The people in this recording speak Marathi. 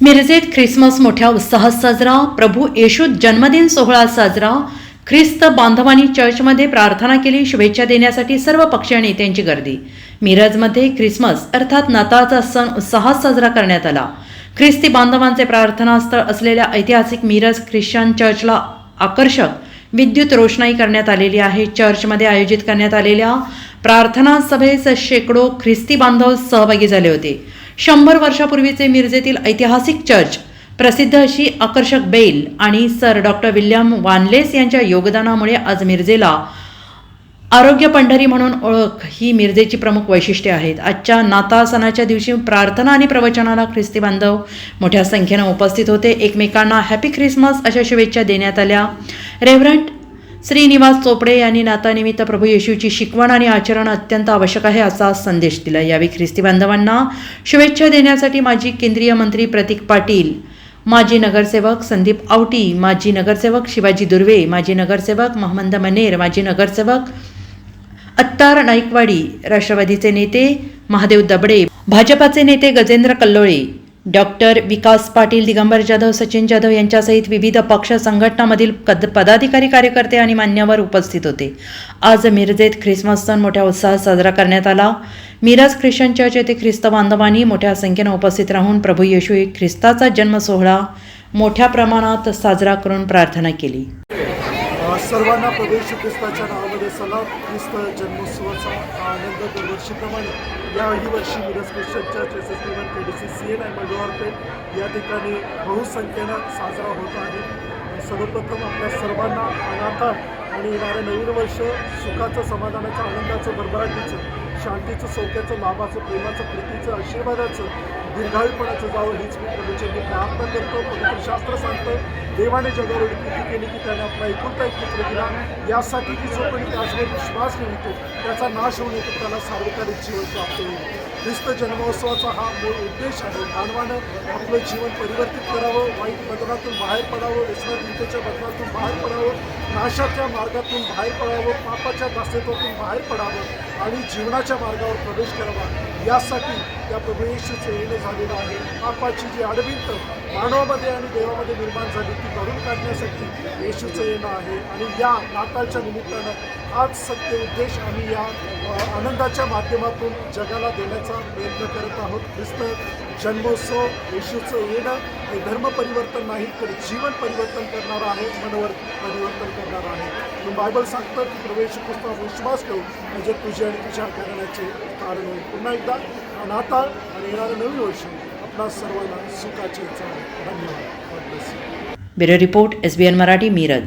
मिरजेत ख्रिसमस मोठ्या उत्साहात साजरा. प्रभू येशू जन्मदिन सोहळा साजरा. ख्रिस्त बांधवांनी चर्चमध्ये प्रार्थना केली. शुभेच्छा देण्यासाठी सर्व पक्षीय नेत्यांची गर्दी. मिरजमध्ये ख्रिसमस अर्थात नाताळचा सण उत्साहात साजरा करण्यात आला. ख्रिस्ती बांधवांचे प्रार्थनास्थळ असलेल्या ऐतिहासिक मिरज ख्रिश्चन चर्चला आकर्षक विद्युत रोषणाई करण्यात आलेली आहे. चर्चमध्ये आयोजित करण्यात आलेल्या प्रार्थना सभेस शेकडो ख्रिस्ती बांधव सहभागी झाले होते. 100 वर्षापूर्वीचे मिरजेतील ऐतिहासिक चर्च, प्रसिद्ध अशी आकर्षक बेल आणि सर डॉक्टर विल्यम वानलेस यांच्या योगदानामुळे आज मिरजेला आरोग्य पंढरी म्हणून ओळख ही मिरजेची प्रमुख वैशिष्ट्ये आहेत. आजच्या नाताळ सणाच्या दिवशी प्रार्थना आणि प्रवचनाला ख्रिस्ती बांधव मोठ्या संख्येनं उपस्थित होते. एकमेकांना हॅपी ख्रिसमस अशा शुभेच्छा देण्यात आल्या. रेव्हरंड श्रीनिवास चोपडे यांनी नाताळनिमित्त प्रभू येशूची शिकवण आणि आचरण अत्यंत आवश्यक आहे असा संदेश दिला. यावेळी ख्रिस्ती बांधवांना शुभेच्छा देण्यासाठी माजी केंद्रीय मंत्री प्रतीक पाटील, माजी नगरसेवक संदीप आवटी, माजी नगरसेवक शिवाजी दुर्वे, माजी नगरसेवक महमद मनेर, माजी नगरसेवक अत्तार नाईकवाडी, राष्ट्रवादीचे नेते महादेव दबडे, भाजपाचे नेते गजेंद्र कल्लोळे, डॉक्टर विकास पाटील, दिगंबर जाधव, सचिन जाधव यांच्यासहित विविध पक्ष संघटनांमधील पदाधिकारी, कार्यकर्ते आणि मान्यवर उपस्थित होते. आज मिरजेत ख्रिसमस सण मोठ्या उत्साहात साजरा करण्यात आला. मिरज ख्रिश्चन चर्च येथे ख्रिस्त बांधवांनी मोठ्या संख्येनं उपस्थित राहून प्रभू येशू ख्रिस्ताचा जन्म सोहळा मोठ्या प्रमाणात साजरा करून प्रार्थना केली. सर्वांना प्रभू येशू ख्रिस्ताच्या नावामध्ये सलाम. ख्रिस्त जन्मोत्सवाचा आनंद दरवर्षीप्रमाणे याही वर्षी Miraj Christian church SSB1 KDC CN आणि मल्लोळपेठ या ठिकाणी बहुसंख्येनं साजरा होत आहे. सर्वप्रथम आपल्या सर्वांना नाताळ आणि येणारं नवीन वर्ष सुखाचं, समाधानाचं, आनंदाचं, भरभराटीचं, शांतीचं, सौख्याचं, लाभाचं, प्रेमाचं, प्रीतीचं, आशीर्वादाचं, दीर्घायुपणाचं जावं हीच मी प्रभूची प्रार्थना करतो. पवित्र शास्त्र सांगतं देवाने जगावर कृती केली की त्याने आपला एकुलता एक पुत्र दिला, यासाठी की जो कोणी त्याचवर विश्वास ठेवतो त्याचा नाश होऊ नये, त्याला सार्वकालिक जीवन प्राप्त होईल. ख्रिस्त जन्मोत्सवाचा हा मूळ उद्देश आहे. मानवानं आपलं जीवन परिवर्तित करावं, वाईट बदलातून बाहेर पडावं, व्यसनाधीनतेच्या बदलातून बाहेर पडावं, नाशाच्या मार्गातून बाहेर पडावं, पापाच्या दास्यत्वातून बाहेर पडावं आणि जीवनाच्या मार्गावर प्रवेश करावा. यासाठी या प्रभू येशूचं येणं झालेलं आहे. पापाची जी आडविंत मानवामध्ये आणि देवामध्ये निर्माण झाली ती भरून काढण्यासाठी येशूचं येणं आहे. आणि या नाताळच्या निमित्तानं आज सत्य उद्देश आम्ही या आनंदाच्या माध्यमातून जगाला देण्याचा प्रयत्न करत आहोत. ख्रिस्त जन्मोत्सव, येशूचं येणं हे धर्म परिवर्तन नाही तर जीवन परिवर्तन करणारं आहे, मनवर परिवर्तन करणारं आहे. म्हणून बायबल सांगतं की प्रभू येशू ख्रिस्तावर विश्वास ठेवू म्हणजे तुझे आणि तुझ्या घराण्याचे कारण होईल. पुन्हा एकदा नाताळ आणि येणारं नवीन वर्ष आपणा सर्वांना सुखाचे. धन्यवाद. Bureau report SBN Marathi, Miraj.